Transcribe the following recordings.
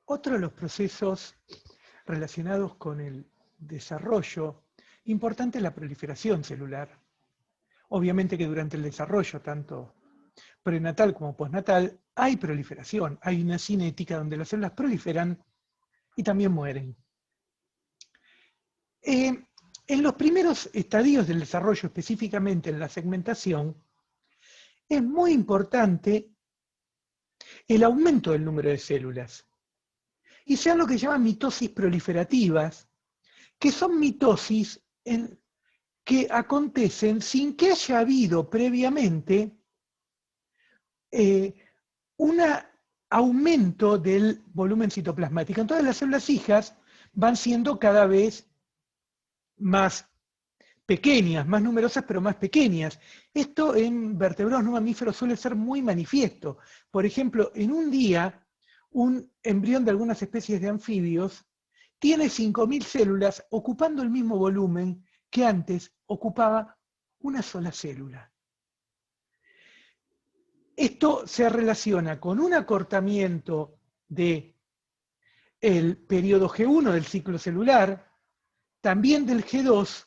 Otro de los procesos relacionados con el desarrollo importante es la proliferación celular. Obviamente que durante el desarrollo, tanto prenatal como postnatal, hay proliferación, hay una cinética donde las células proliferan y también mueren. En los primeros estadios del desarrollo, específicamente en la segmentación, es muy importante el aumento del número de células. Y sean lo que llaman mitosis proliferativas, que son mitosis que acontecen sin que haya habido previamente un aumento del volumen citoplasmático. Entonces las células hijas van siendo cada vez más pequeñas, más numerosas, pero más pequeñas. Esto en vertebrados no mamíferos suele ser muy manifiesto. Por ejemplo, en un día, un embrión de algunas especies de anfibios tiene 5.000 células ocupando el mismo volumen que antes ocupaba una sola célula. Esto se relaciona con un acortamiento del periodo G1 del ciclo celular, también del G2,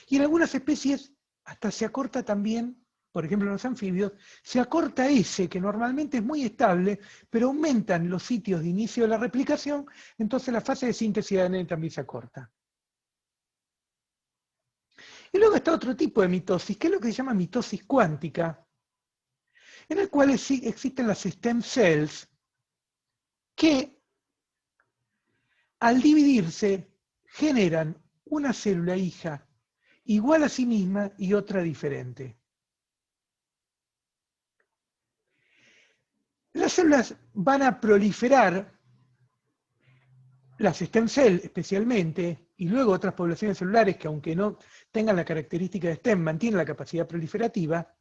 y en algunas especies hasta se acorta también, por ejemplo en los anfibios, se acorta ese, que normalmente es muy estable, pero aumentan los sitios de inicio de la replicación, entonces la fase de síntesis de ADN también se acorta. Y luego está otro tipo de mitosis, que es lo que se llama mitosis cuántica, en el cual existen las stem cells, que al dividirse generan una célula hija igual a sí misma y otra diferente. Las células van a proliferar, las stem cells especialmente, y luego otras poblaciones celulares que aunque no tengan la característica de stem, mantienen la capacidad proliferativa,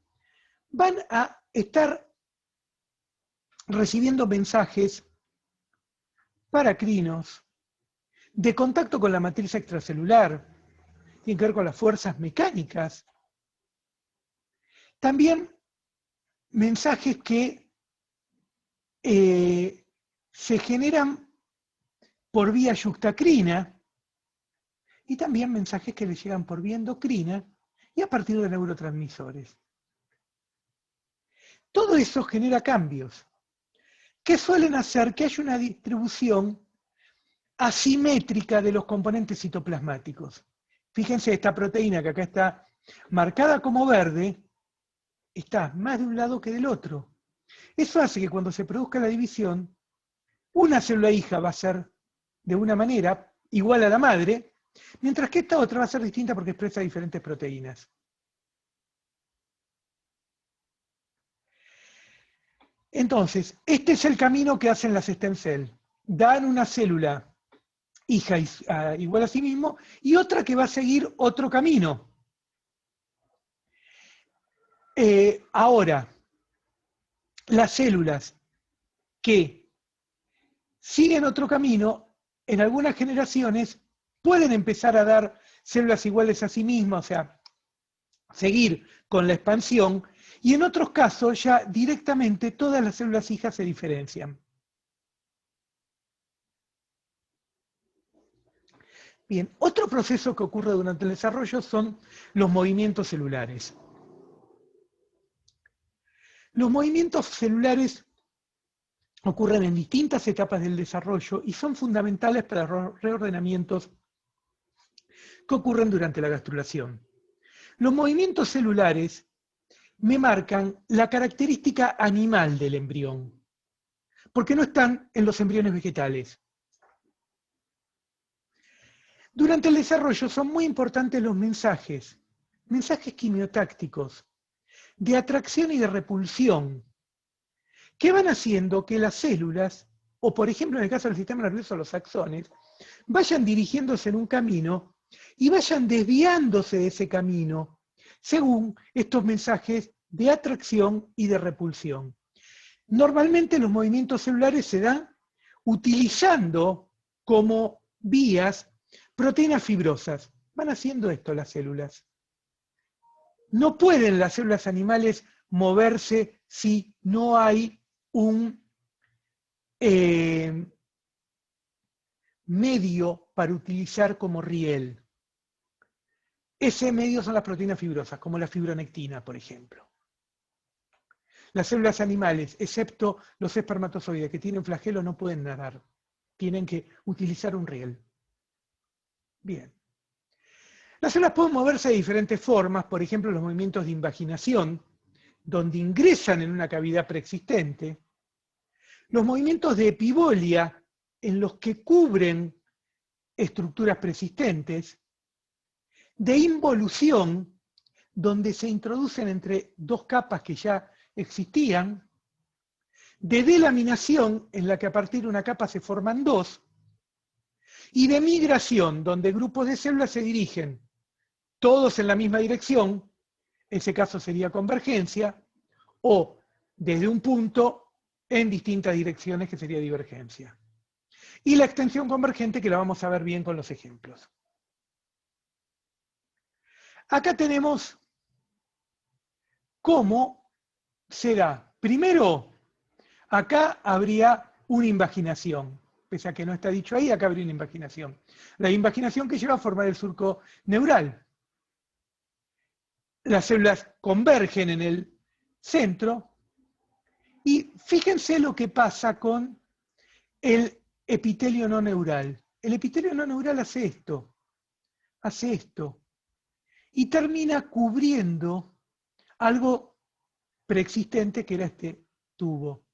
van a estar recibiendo mensajes paracrinos de contacto con la matriz extracelular, tiene que ver con las fuerzas mecánicas. También mensajes que se generan por vía yuxtacrina y también mensajes que le llegan por vía endocrina y a partir de neurotransmisores. Todo eso genera cambios que suelen hacer que haya una distribución asimétrica de los componentes citoplasmáticos. Fíjense, esta proteína que acá está marcada como verde, está más de un lado que del otro. Eso hace que cuando se produzca la división, una célula hija va a ser de una manera igual a la madre, mientras que esta otra va a ser distinta porque expresa diferentes proteínas. Entonces, este es el camino que hacen las stem cells. Dan una célula hija igual a sí mismo y otra que va a seguir otro camino. Ahora, las células que siguen otro camino, en algunas generaciones pueden empezar a dar células iguales a sí mismas, o sea, seguir con la expansión, y en otros casos ya directamente todas las células hijas se diferencian. Bien, otro proceso que ocurre durante el desarrollo son los movimientos celulares. Los movimientos celulares ocurren en distintas etapas del desarrollo y son fundamentales para los reordenamientos que ocurren durante la gastrulación. Los movimientos celulares me marcan la característica animal del embrión, porque no están en los embriones vegetales. Durante el desarrollo son muy importantes los mensajes quimiotácticos, de atracción y de repulsión, que van haciendo que las células, o por ejemplo en el caso del sistema nervioso los axones, vayan dirigiéndose en un camino y vayan desviándose de ese camino según estos mensajes de atracción y de repulsión. Normalmente los movimientos celulares se dan utilizando como vías proteínas fibrosas. Van haciendo esto las células. No pueden las células animales moverse si no hay medio para utilizar como riel. Ese medio son las proteínas fibrosas, como la fibronectina, por ejemplo. Las células animales, excepto los espermatozoides que tienen flagelo, no pueden nadar. Tienen que utilizar un riel. Bien. Las células pueden moverse de diferentes formas, por ejemplo, los movimientos de invaginación, donde ingresan en una cavidad preexistente, los movimientos de epibolia, en los que cubren estructuras preexistentes, de involución, donde se introducen entre dos capas que ya existían, de delaminación, en la que a partir de una capa se forman dos, y de migración, donde grupos de células se dirigen todos en la misma dirección, ese caso sería convergencia, o desde un punto en distintas direcciones, que sería divergencia. Y la extensión convergente, que la vamos a ver bien con los ejemplos. Acá tenemos cómo se da. Primero, acá habría una invaginación. Pese a que no está dicho ahí, acá habría una invaginación. La invaginación que lleva a formar el surco neural. Las células convergen en el centro y fíjense lo que pasa con el epitelio no neural. El epitelio no neural hace esto, y termina cubriendo algo preexistente que era este tubo.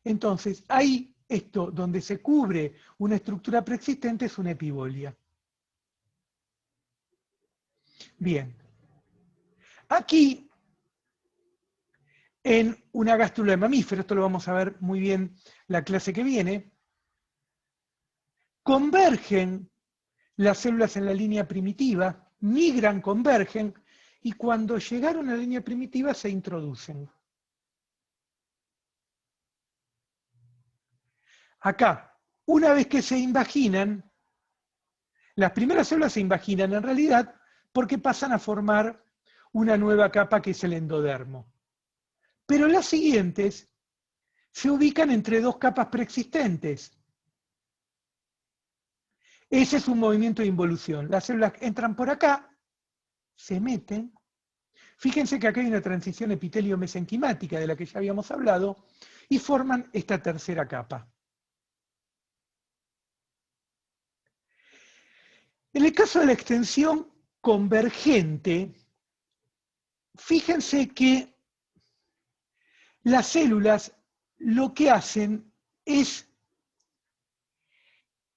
Entonces, ahí, esto donde se cubre una estructura preexistente es una epibolia. Bien. Aquí, en una gástrula de mamífero, esto lo vamos a ver muy bien la clase que viene, convergen las células en la línea primitiva, migran, convergen, y cuando llegaron a la línea primitiva se introducen. Acá, una vez que se invaginan, las primeras células se invaginan en realidad porque pasan a formar una nueva capa que es el endodermo. Pero las siguientes se ubican entre dos capas preexistentes. Ese es un movimiento de involución. Las células entran por acá, se meten. Fíjense que acá hay una transición epitelio-mesenquimática de la que ya habíamos hablado y forman esta tercera capa. En el caso de la extensión convergente, fíjense que las células lo que hacen es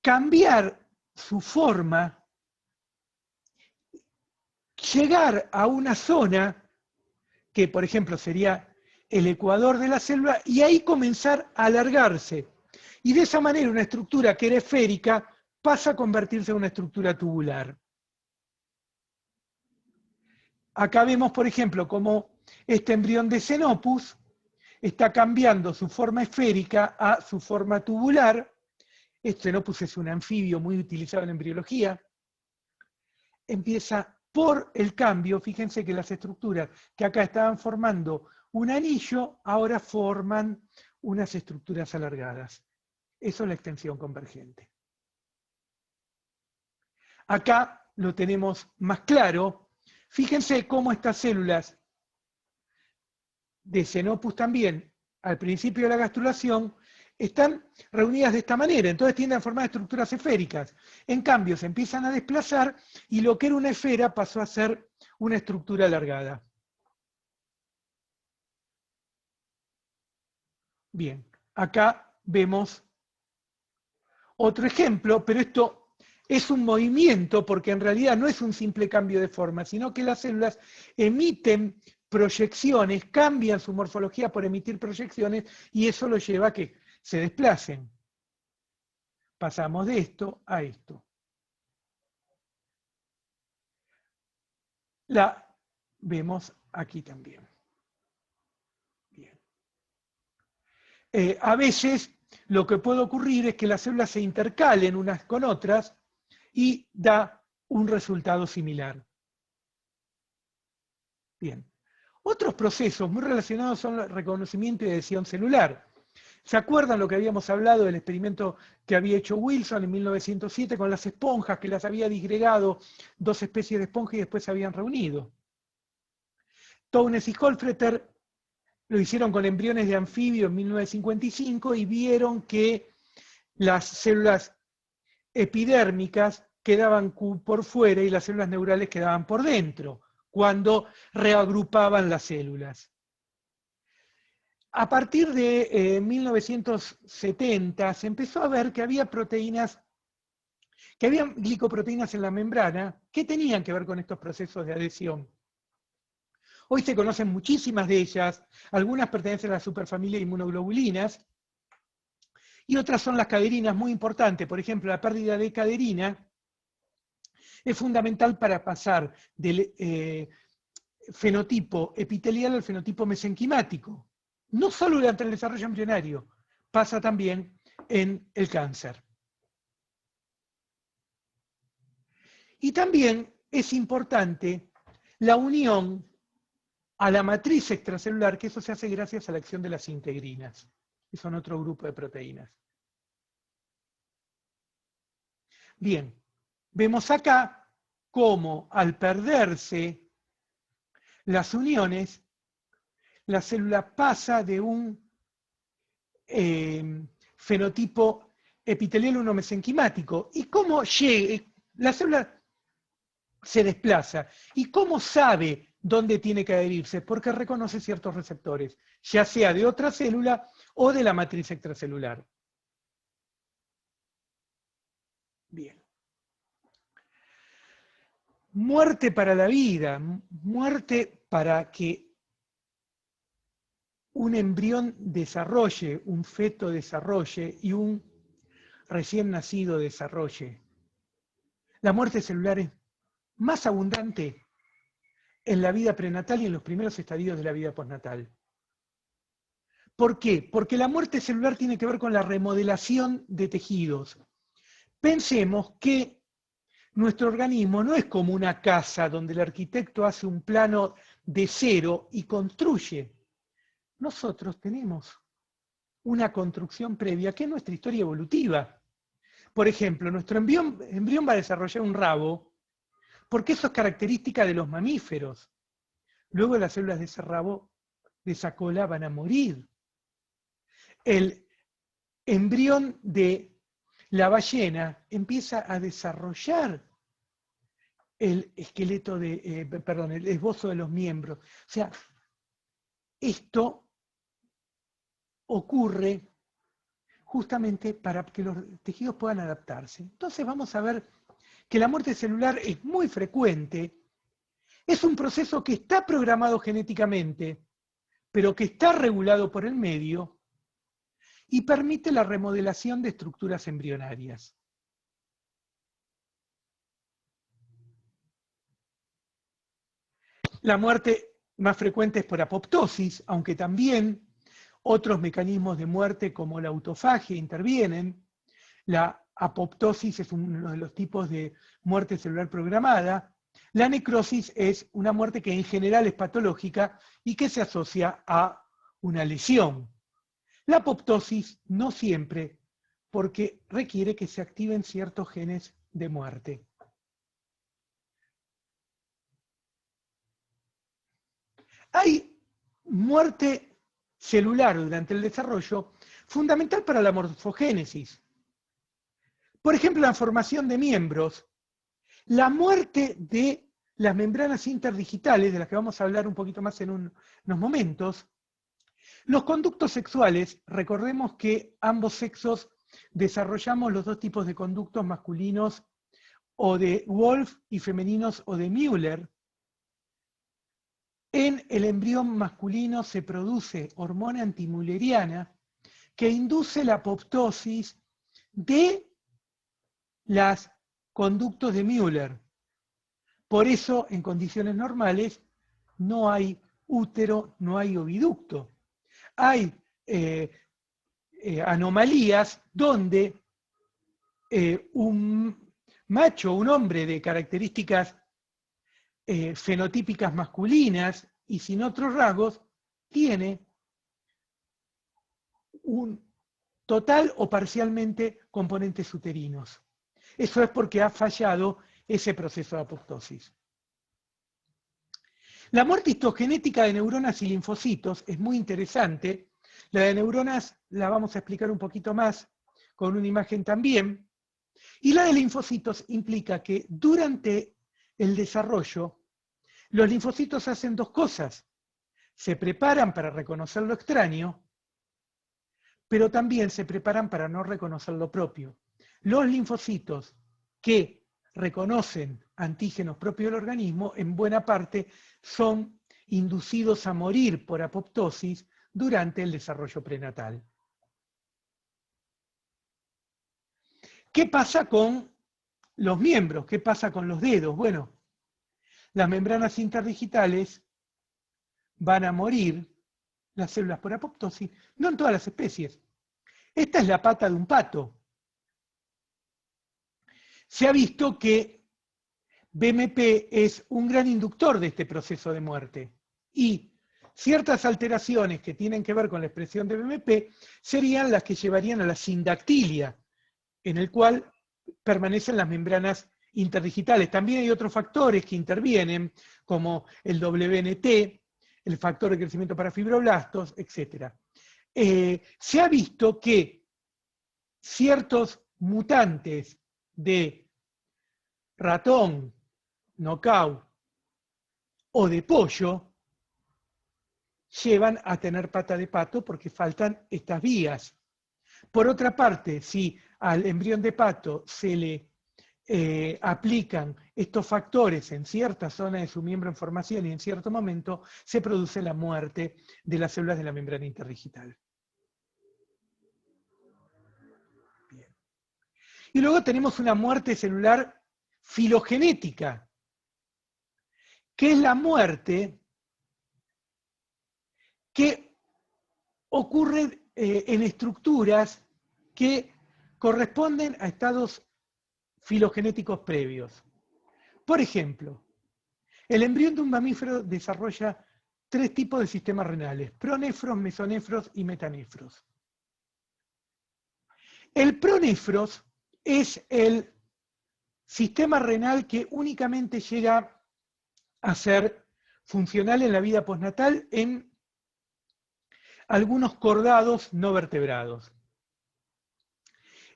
cambiar su forma, llegar a una zona que, por ejemplo, sería el ecuador de la célula, y ahí comenzar a alargarse. Y de esa manera una estructura que era esférica pasa a convertirse en una estructura tubular. Acá vemos, por ejemplo, cómo este embrión de Xenopus está cambiando su forma esférica a su forma tubular. Este Xenopus es un anfibio muy utilizado en embriología. Empieza por el cambio, fíjense que las estructuras que acá estaban formando un anillo, ahora forman unas estructuras alargadas. Eso es la extensión convergente. Acá lo tenemos más claro. Fíjense cómo estas células de Xenopus también, al principio de la gastrulación, están reunidas de esta manera, entonces tienden a formar estructuras esféricas. En cambio, se empiezan a desplazar y lo que era una esfera pasó a ser una estructura alargada. Bien, acá vemos otro ejemplo, pero esto es un movimiento porque en realidad no es un simple cambio de forma, sino que las células emiten proyecciones, cambian su morfología por emitir proyecciones y eso lo lleva a que se desplacen. Pasamos de esto a esto. La vemos aquí también. Bien. A veces lo que puede ocurrir es que las células se intercalen unas con otras y da un resultado similar. Bien. Otros procesos muy relacionados son el reconocimiento y adhesión celular. ¿Se acuerdan lo que habíamos hablado del experimento que había hecho Wilson en 1907 con las esponjas, que las había disgregado dos especies de esponjas y después se habían reunido? Townes y Holfreter lo hicieron con embriones de anfibio en 1955 y vieron que las células epidérmicas quedaban por fuera y las células neurales quedaban por dentro, cuando reagrupaban las células. A partir de 1970 se empezó a ver que había proteínas, que había glicoproteínas en la membrana que tenían que ver con estos procesos de adhesión. Hoy se conocen muchísimas de ellas, algunas pertenecen a la superfamilia de inmunoglobulinas, y otras son las caderinas, muy importantes. Por ejemplo, la pérdida de caderina es fundamental para pasar del fenotipo epitelial al fenotipo mesenquimático. No solo durante el desarrollo embrionario, pasa también en el cáncer. Y también es importante la unión a la matriz extracelular, que eso se hace gracias a la acción de las integrinas, que son otro grupo de proteínas. Bien, vemos acá cómo al perderse las uniones, la célula pasa de un fenotipo epitelial 1 mesenquimático. ¿Y cómo llega? La célula se desplaza. ¿Y cómo sabe dónde tiene que adherirse? Porque reconoce ciertos receptores, ya sea de otra célula o de la matriz extracelular. Bien. Muerte para la vida, muerte para que un embrión desarrolle, un feto desarrolle y un recién nacido desarrolle. La muerte celular es más abundante en la vida prenatal y en los primeros estadios de la vida postnatal. ¿Por qué? Porque la muerte celular tiene que ver con la remodelación de tejidos. Pensemos que nuestro organismo no es como una casa donde el arquitecto hace un plano de cero y construye. Nosotros tenemos una construcción previa que es nuestra historia evolutiva. Por ejemplo, nuestro embrión va a desarrollar un rabo porque eso es característica de los mamíferos. Luego las células de ese rabo, de esa cola, van a morir. El embrión de la ballena empieza a desarrollar el esqueleto el esbozo de los miembros. O sea, esto ocurre justamente para que los tejidos puedan adaptarse. Entonces vamos a ver que la muerte celular es muy frecuente. Es un proceso que está programado genéticamente, pero que está regulado por el medio y permite la remodelación de estructuras embrionarias. La muerte más frecuente es por apoptosis, aunque también otros mecanismos de muerte como la autofagia intervienen. La apoptosis es uno de los tipos de muerte celular programada. La necrosis es una muerte que en general es patológica y que se asocia a una lesión. La apoptosis no siempre, porque requiere que se activen ciertos genes de muerte. Hay muerte celular durante el desarrollo fundamental para la morfogénesis. Por ejemplo, la formación de miembros, la muerte de las membranas interdigitales, de las que vamos a hablar un poquito más en unos momentos. Los conductos sexuales, recordemos que ambos sexos desarrollamos los dos tipos de conductos masculinos o de Wolff y femeninos o de Müller. En el embrión masculino se produce hormona antimülleriana que induce la apoptosis de los conductos de Müller. Por eso, en condiciones normales, no hay útero, no hay oviducto. Hay anomalías donde un macho, un hombre de características fenotípicas masculinas y sin otros rasgos, tiene total o parcialmente componentes uterinos. Eso es porque ha fallado ese proceso de apoptosis. La muerte histogenética de neuronas y linfocitos es muy interesante. La de neuronas la vamos a explicar un poquito más con una imagen también. Y la de linfocitos implica que durante el desarrollo, los linfocitos hacen dos cosas. Se preparan para reconocer lo extraño, pero también se preparan para no reconocer lo propio. Los linfocitos que reconocen antígenos propios del organismo, en buena parte son inducidos a morir por apoptosis durante el desarrollo prenatal. ¿Qué pasa con los miembros? ¿Qué pasa con los dedos? Bueno, las membranas interdigitales van a morir, las células por apoptosis, no en todas las especies. Esta es la pata de un pato. Se ha visto que BMP es un gran inductor de este proceso de muerte y ciertas alteraciones que tienen que ver con la expresión de BMP serían las que llevarían a la sindactilia, en el cual permanecen las membranas interdigitales. También hay otros factores que intervienen, como el WNT, el factor de crecimiento para fibroblastos, etc. Se ha visto que ciertos mutantes de ratón, knockout o de pollo llevan a tener pata de pato porque faltan estas vías. Por otra parte, si al embrión de pato se le aplican estos factores en cierta zona de su miembro en formación y en cierto momento, se produce la muerte de las células de la membrana interdigital. Bien. Y luego tenemos una muerte celular filogenética, que es la muerte que ocurre en estructuras que corresponden a estados filogenéticos previos. Por ejemplo, el embrión de un mamífero desarrolla tres tipos de sistemas renales: pronefros, mesonefros y metanefros. El pronefros es el sistema renal que únicamente llega a ser funcional en la vida postnatal en algunos cordados no vertebrados.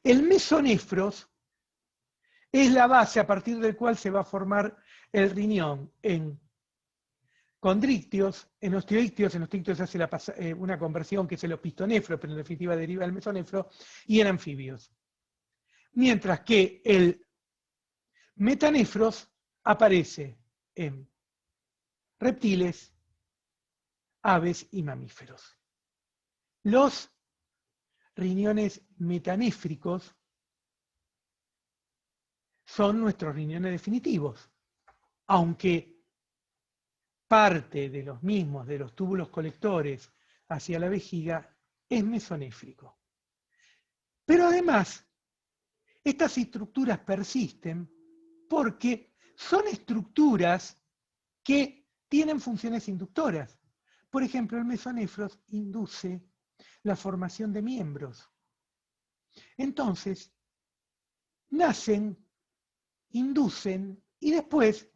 El mesonefros es la base a partir del cual se va a formar el riñón en condrictios, en osteoictios se hace una conversión que es el opistonefro, pero en definitiva deriva del mesonefro, y en anfibios. Mientras que el metanefros aparece en reptiles, aves y mamíferos. Los riñones metanéfricos son nuestros riñones definitivos, aunque parte de los mismos, de los túbulos colectores hacia la vejiga, es mesonéfrico. Pero además, estas estructuras persisten porque son estructuras que tienen funciones inductoras. Por ejemplo, el mesonefros induce la formación de miembros. Entonces, nacen, inducen y después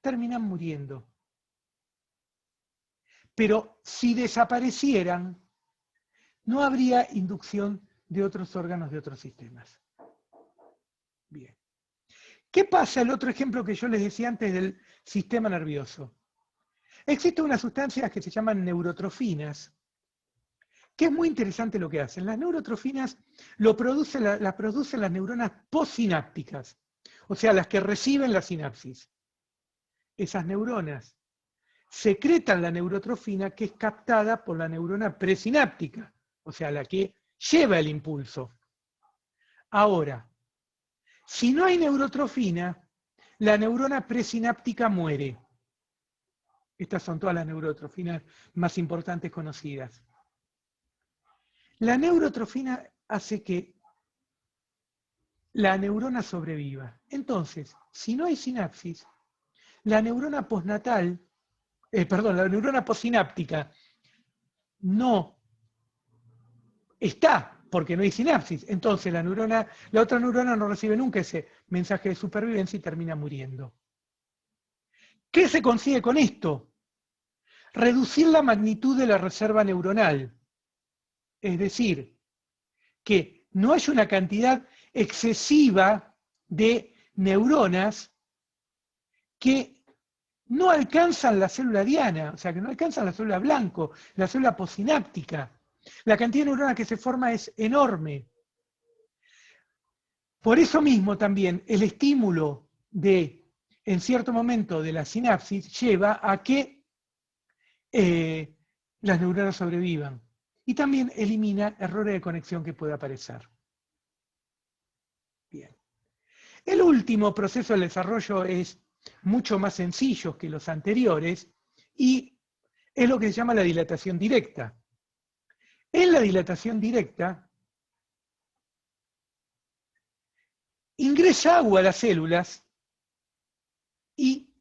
terminan muriendo. Pero si desaparecieran, no habría inducción de otros órganos de otros sistemas. Bien. ¿Qué pasa? El otro ejemplo que yo les decía antes del sistema nervioso. Existen unas sustancias que se llaman neurotrofinas, que es muy interesante lo que hacen. Las neurotrofinas las producen las neuronas postsinápticas, o sea, las que reciben la sinapsis. Esas neuronas secretan la neurotrofina que es captada por la neurona presináptica, o sea, la que lleva el impulso. Ahora, si no hay neurotrofina, la neurona presináptica muere. Estas son todas las neurotrofinas más importantes conocidas. La neurotrofina hace que la neurona sobreviva. Entonces, si no hay sinapsis, la neurona postnatal, la neurona postsináptica no está, porque no hay sinapsis. Entonces la otra neurona no recibe nunca ese mensaje de supervivencia y termina muriendo. ¿Qué se consigue con esto? Reducir la magnitud de la reserva neuronal. Es decir, que no hay una cantidad excesiva de neuronas que no alcanzan la célula diana, o sea, que no alcanzan la célula blanco, la célula postsináptica. La cantidad de neuronas que se forma es enorme. Por eso mismo también el estímulo en cierto momento de la sinapsis lleva a que las neuronas sobrevivan. Y también elimina errores de conexión que pueda aparecer. Bien. El último proceso del desarrollo es mucho más sencillo que los anteriores y es lo que se llama la dilatación directa. En la dilatación directa ingresa agua a las células y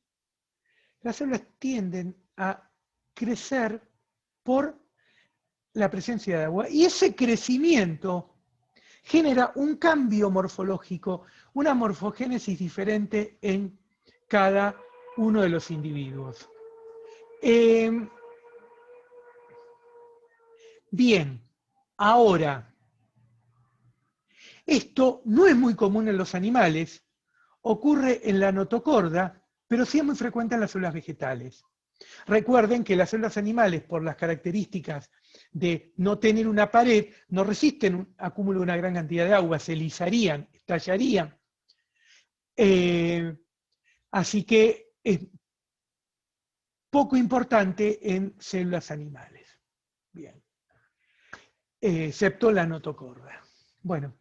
las células tienden a crecer por la presencia de agua y ese crecimiento genera un cambio morfológico, una morfogénesis diferente en cada uno de los individuos. Bien, ahora, esto no es muy común en los animales, ocurre en la notocorda, pero sí es muy frecuente en las células vegetales. Recuerden que las células animales, por las características de no tener una pared, no resisten un acúmulo de una gran cantidad de agua, se lisarían, estallarían. Así que es poco importante en células animales. Bien. Excepto la notocorda. Bueno,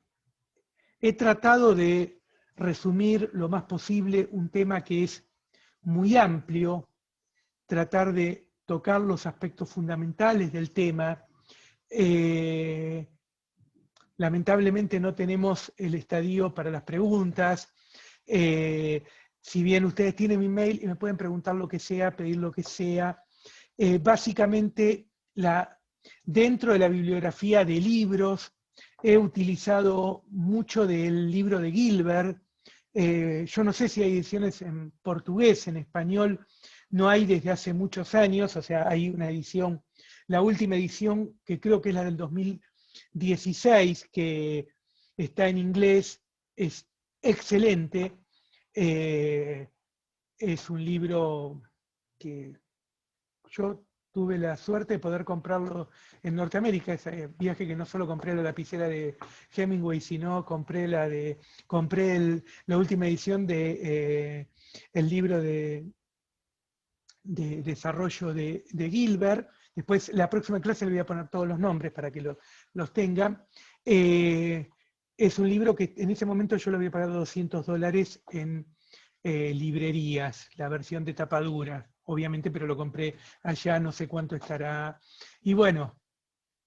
he tratado de resumir lo más posible un tema que es muy amplio, tratar de tocar los aspectos fundamentales del tema. Lamentablemente no tenemos el estadio para las preguntas. Si bien ustedes tienen mi mail y me pueden preguntar lo que sea, pedir lo que sea, básicamente dentro de la bibliografía de libros he utilizado mucho del libro de Gilbert. Yo no sé si hay ediciones en portugués, en español, no hay desde hace muchos años, o sea, hay una edición, la última edición que creo que es la del 2016, que está en inglés, es excelente. Es un libro que yo tuve la suerte de poder comprarlo en Norteamérica, ese viaje que no solo compré la lapicera de Hemingway, sino compré la última edición de el libro de desarrollo de Gilbert. Después, la próxima clase le voy a poner todos los nombres para que los tengan. Es un libro que en ese momento yo lo había pagado $200 en librerías, la versión de tapa dura, obviamente, pero lo compré allá, no sé cuánto estará. Y bueno,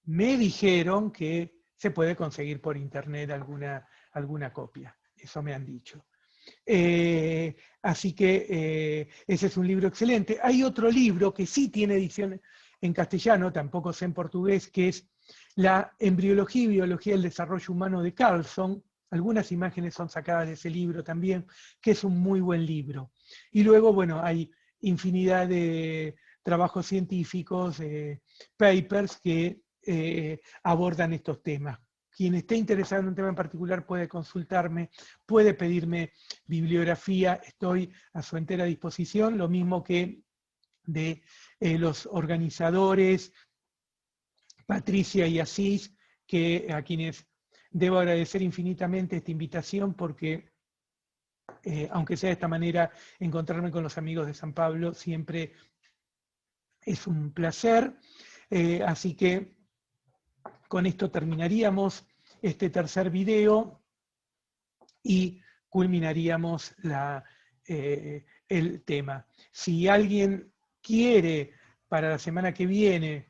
me dijeron que se puede conseguir por internet alguna copia, eso me han dicho. Así que ese es un libro excelente. Hay otro libro que sí tiene edición en castellano, tampoco sé en portugués, que es La embriología y biología del desarrollo humano de Carlson. Algunas imágenes son sacadas de ese libro también, que es un muy buen libro. Y luego, bueno, hay infinidad de trabajos científicos, papers que abordan estos temas. Quien esté interesado en un tema en particular puede consultarme, puede pedirme bibliografía, estoy a su entera disposición, lo mismo que de los organizadores, Patricia y Asís, a quienes debo agradecer infinitamente esta invitación porque, aunque sea de esta manera, encontrarme con los amigos de San Pablo siempre es un placer. Así que con esto terminaríamos este tercer video y culminaríamos el tema. Si alguien quiere para la semana que viene,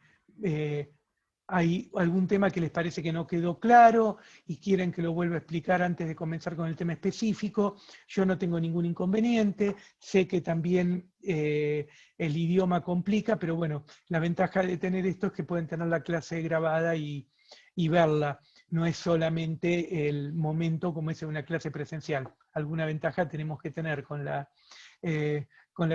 hay algún tema que les parece que no quedó claro y quieren que lo vuelva a explicar antes de comenzar con el tema específico, yo no tengo ningún inconveniente. Sé que también el idioma complica, pero bueno, la ventaja de tener esto es que pueden tener la clase grabada y verla. no es solamente el momento como es en una clase presencial. Alguna ventaja tenemos que tener con la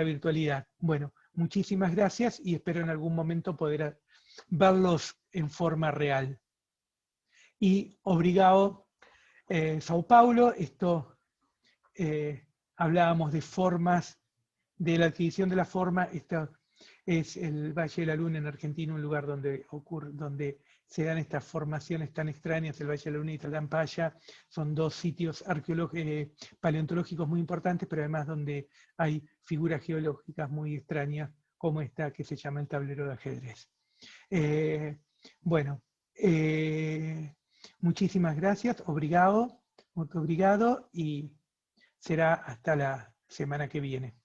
virtualidad. Bueno, muchísimas gracias y espero en algún momento poder verlos en forma real. Y obrigado, Sao Paulo, hablábamos de formas, de la adquisición de la forma. Esto es el Valle de la Luna en Argentina, un lugar donde se dan estas formaciones tan extrañas. El Valle de la Luna y Talampaya son dos sitios paleontológicos muy importantes, pero además donde hay figuras geológicas muy extrañas, como esta que se llama el tablero de ajedrez. Bueno, muchísimas gracias, obrigado, y será hasta la semana que viene.